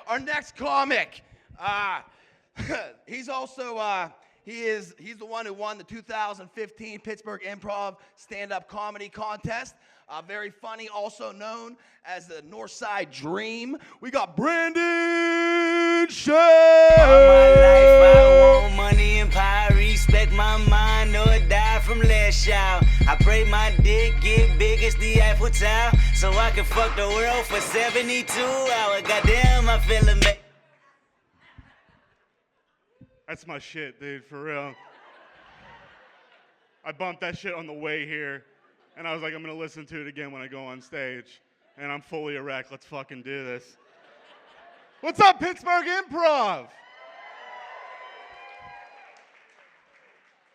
Our next comic, he's also he's the one who won the 2015 Pittsburgh Improv stand-up comedy contest. Very funny, also known as the Northside Dream. We got Brandon Shea. All my life I want money and power, respect my mind, or die from last child. I pray my dick get big as the Eiffel Tower, so I can fuck the world for 72 hours. Goddamn, I feel amazing. That's my shit, dude, for real. I bumped that shit on the way here, and I was like, I'm gonna listen to it again when I go on stage. And I'm fully erect, let's fucking do this. What's up, Pittsburgh Improv?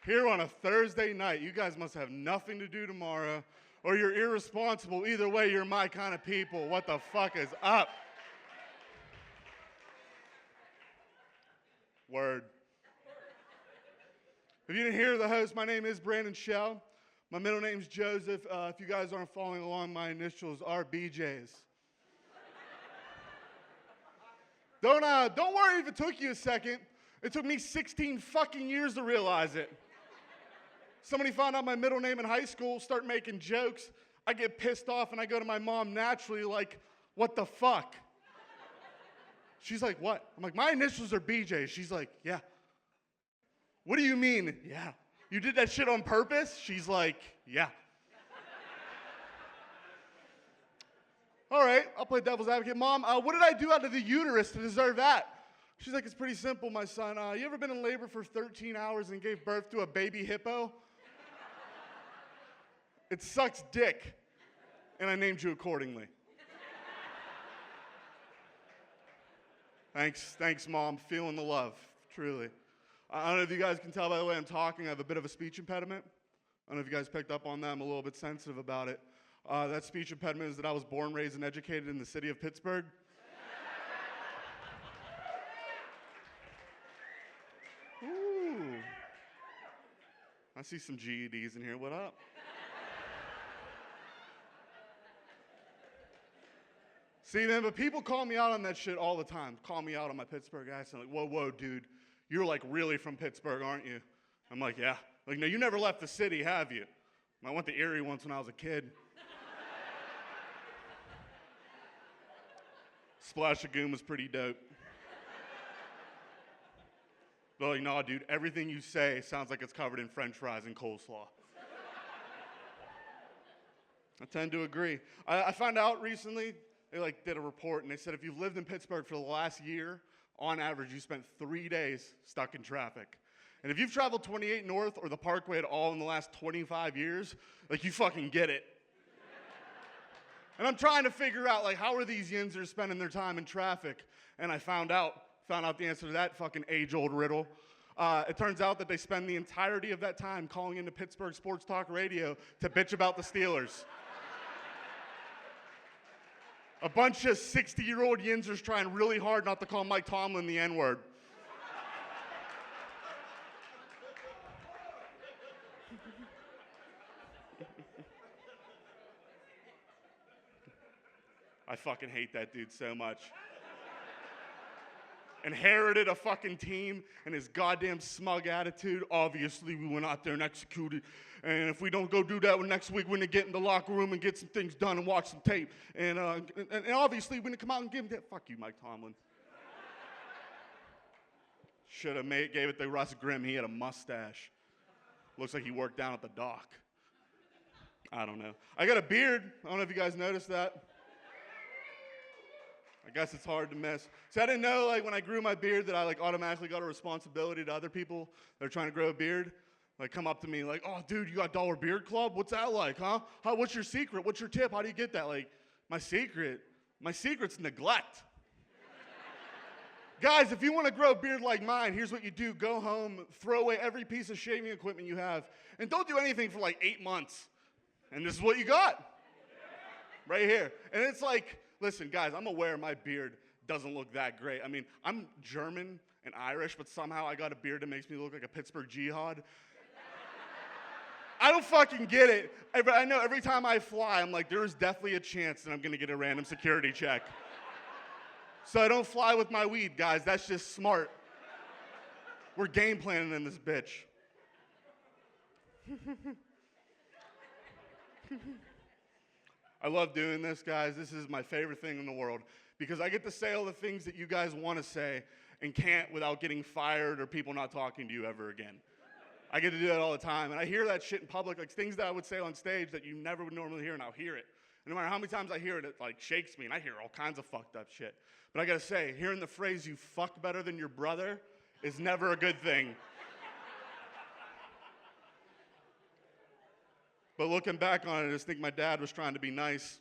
Here on a Thursday night, you guys must have nothing to do tomorrow, or you're irresponsible. Either way, you're my kind of people. What the fuck is up? Word. If you didn't hear the host, my name is Brandon Shea. My middle name's Joseph. If you guys aren't following along, my initials are BJ's. Don't worry if it took you a second. It took me 16 fucking years to realize it. Somebody found out my middle name in high school, start making jokes. I get pissed off and I go to my mom naturally like, what the fuck? She's like, what? I'm like, my initials are BJ. She's like, yeah. What do you mean? Yeah. You did that shit on purpose? She's like, yeah. All right, I'll play devil's advocate. Mom, what did I do out of the uterus to deserve that? She's like, it's pretty simple, my son. You ever been in labor for 13 hours and gave birth to a baby hippo? It sucks dick. And I named you accordingly. Thanks, Mom. Feeling the love, truly. I don't know if you guys can tell by the way I'm talking, I have a bit of a speech impediment. I don't know if you guys picked up on that. I'm a little bit sensitive about it. That speech impediment is that I was born, raised, and educated in the city of Pittsburgh. Ooh. I see some GEDs in here. What up? See, man, but people call me out on that shit all the time. Call me out on my Pittsburgh accent. Like, whoa, dude. You're like really from Pittsburgh, aren't you? I'm like, yeah. Like, no, you never left the city, have you? I went to Erie once when I was a kid. Splash Lagoon was pretty dope. They're like, no, dude, everything you say sounds like it's covered in French fries and coleslaw. I tend to agree. I found out recently, they did a report, and they said if you've lived in Pittsburgh for the last year, on average, you spent 3 days stuck in traffic. And if you've traveled 28 North or the Parkway at all in the last 25 years, you fucking get it. And I'm trying to figure out, how are these yinzers spending their time in traffic? And I found out the answer to that fucking age-old riddle. It turns out that they spend the entirety of that time calling into Pittsburgh Sports Talk Radio to bitch about the Steelers. A bunch of 60-year-old yinzers trying really hard not to call Mike Tomlin the N-word. I fucking hate that dude so much. Inherited a fucking team and his goddamn smug attitude. Obviously, we went out there and executed. And if we don't go do that next week, we're going to get in the locker room and get some things done and watch some tape. And obviously, we're going to come out and give him that. Fuck you, Mike Tomlin. Should have gave it to Russ Grimm. He had a mustache. Looks like he worked down at the dock. I don't know. I got a beard. I don't know if you guys noticed that. I guess it's hard to miss. So I didn't know, when I grew my beard that I, automatically got a responsibility to other people that are trying to grow a beard. Come up to me oh, dude, you got Dollar Beard Club? What's that like, huh? What's your secret? What's your tip? How do you get that? My secret's neglect. Guys, if you want to grow a beard like mine, here's what you do. Go home, throw away every piece of shaving equipment you have, and don't do anything for 8 months. And this is what you got. Right here. And it's listen, guys, I'm aware my beard doesn't look that great. I mean, I'm German and Irish, but somehow I got a beard that makes me look like a Pittsburgh jihad. I don't fucking get it. I know every time I fly, I'm like, there is definitely a chance that I'm going to get a random security check. So I don't fly with my weed, guys. That's just smart. We're game planning in this bitch. I love doing this, guys. This is my favorite thing in the world because I get to say all the things that you guys want to say and can't without getting fired or people not talking to you ever again. I get to do that all the time, and I hear that shit in public, like things that I would say on stage that you never would normally hear, and I'll hear it. And no matter how many times I hear it, it like shakes me, and I hear all kinds of fucked up shit. But I gotta say, hearing the phrase, "you fuck better than your brother," is never a good thing. But looking back on it, I just think my dad was trying to be nice.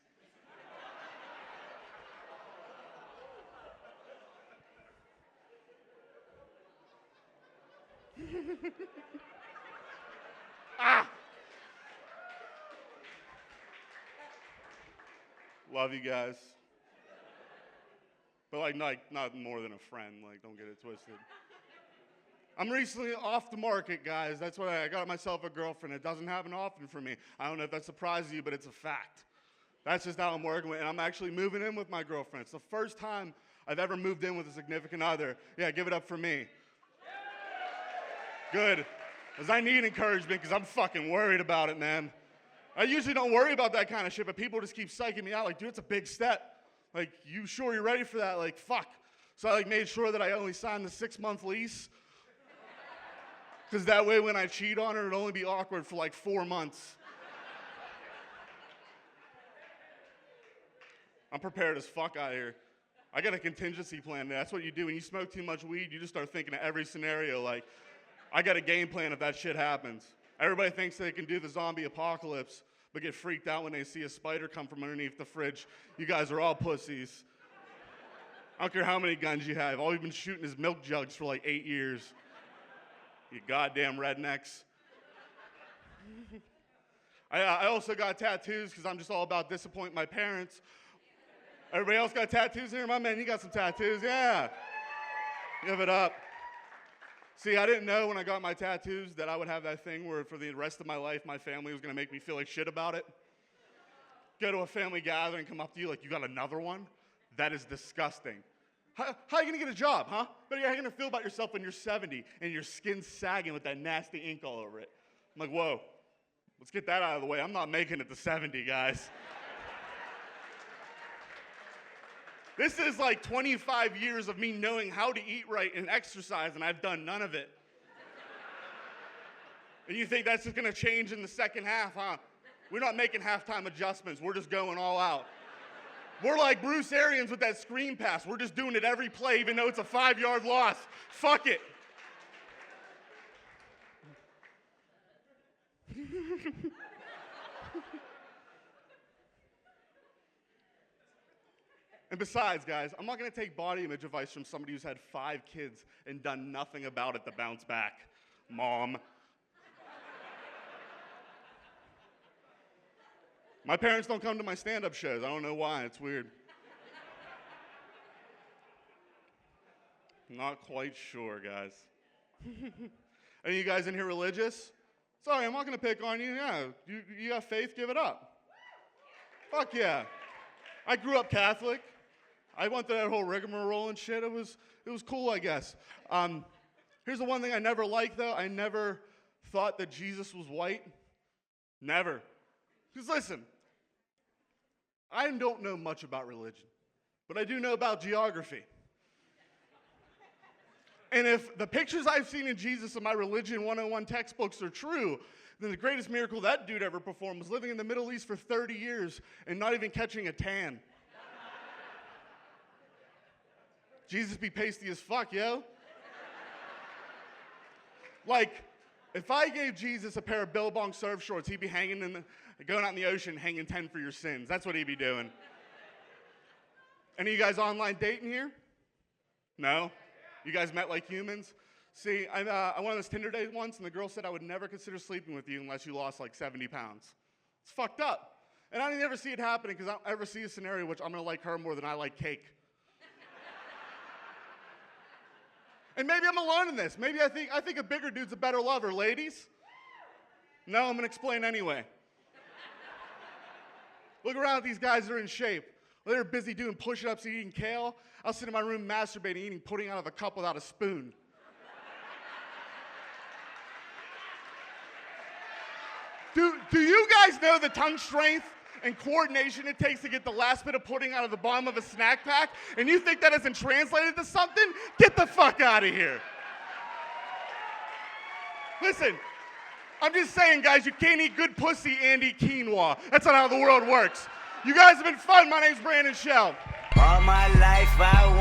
Ah! Love you guys. But like not more than a friend, like don't get it twisted. I'm recently off the market, guys. That's why I got myself a girlfriend. It doesn't happen often for me. I don't know if that surprises you, but it's a fact. That's just how I'm working with it. And I'm actually moving in with my girlfriend. It's the first time I've ever moved in with a significant other. Yeah, give it up for me. Good. Because I need encouragement because I'm fucking worried about it, man. I usually don't worry about that kind of shit, but people just keep psyching me out. Like, dude, it's a big step. Like, you sure you're ready for that? Like, fuck. So I made sure that I only signed the 6-month lease. Because that way when I cheat on her, it'd only be awkward for like 4 months. I'm prepared as fuck out here. I got a contingency plan. That's what you do when you smoke too much weed. You just start thinking of every scenario. Like, I got a game plan if that shit happens. Everybody thinks they can do the zombie apocalypse, but get freaked out when they see a spider come from underneath the fridge. You guys are all pussies. I don't care how many guns you have. All you've been shooting is milk jugs for like 8 years. You goddamn rednecks. I also got tattoos because I'm just all about disappointing my parents. Everybody else got tattoos here? My man, you got some tattoos? Yeah. Give it up. See, I didn't know when I got my tattoos that I would have that thing where for the rest of my life, my family was going to make me feel like shit about it. Go to a family gathering, come up to you like, you got another one? That is disgusting. How are you going to get a job, huh? But how are you going to feel about yourself when you're 70 and your skin's sagging with that nasty ink all over it? I'm like, whoa, let's get that out of the way. I'm not making it to 70, guys. This is like 25 years of me knowing how to eat right and exercise, and I've done none of it. And you think that's just going to change in the second half, huh? We're not making halftime adjustments. We're just going all out. We're like Bruce Arians with that screen pass. We're just doing it every play, even though it's a 5-yard loss. Fuck it. And besides, guys, I'm not going to take body image advice from somebody who's had 5 kids and done nothing about it to bounce back. Mom. My parents don't come to my stand-up shows. I don't know why. It's weird. Not quite sure, guys. Any of you guys in here religious? Sorry, I'm not going to pick on you. Yeah, you got faith? Give it up. Fuck yeah. I grew up Catholic. I went through that whole rigmarole and shit. It was cool, I guess. Here's the one thing I never liked, though. I never thought that Jesus was white. Never. Because listen, I don't know much about religion, but I do know about geography. And if the pictures I've seen of Jesus in my Religion 101 textbooks are true, then the greatest miracle that dude ever performed was living in the Middle East for 30 years and not even catching a tan. Jesus be pasty as fuck, yo. Like, if I gave Jesus a pair of Billabong surf shorts, he'd be going out in the ocean, hanging 10 for your sins. That's what he'd be doing. Any of you guys online dating here? No? You guys met like humans? See, I went on this Tinder date once, and the girl said I would never consider sleeping with you unless you lost like 70 pounds. It's fucked up. And I didn't ever see it happening because I don't ever see a scenario in which I'm going to like her more than I like cake. And maybe I'm alone in this. Maybe I think a bigger dude's a better lover, ladies. No, I'm going to explain anyway. Look around at these guys that are in shape. While they were busy doing push-ups and eating kale, I was sitting in my room masturbating, eating pudding out of a cup without a spoon. Do you guys know the tongue strength and coordination it takes to get the last bit of pudding out of the bottom of a snack pack? And you think that isn't translated to something? Get the fuck out of here. Listen, I'm just saying, guys, you can't eat good pussy and eat quinoa. That's not how the world works. You guys have been fun. My name's Brandon Shell. All my life I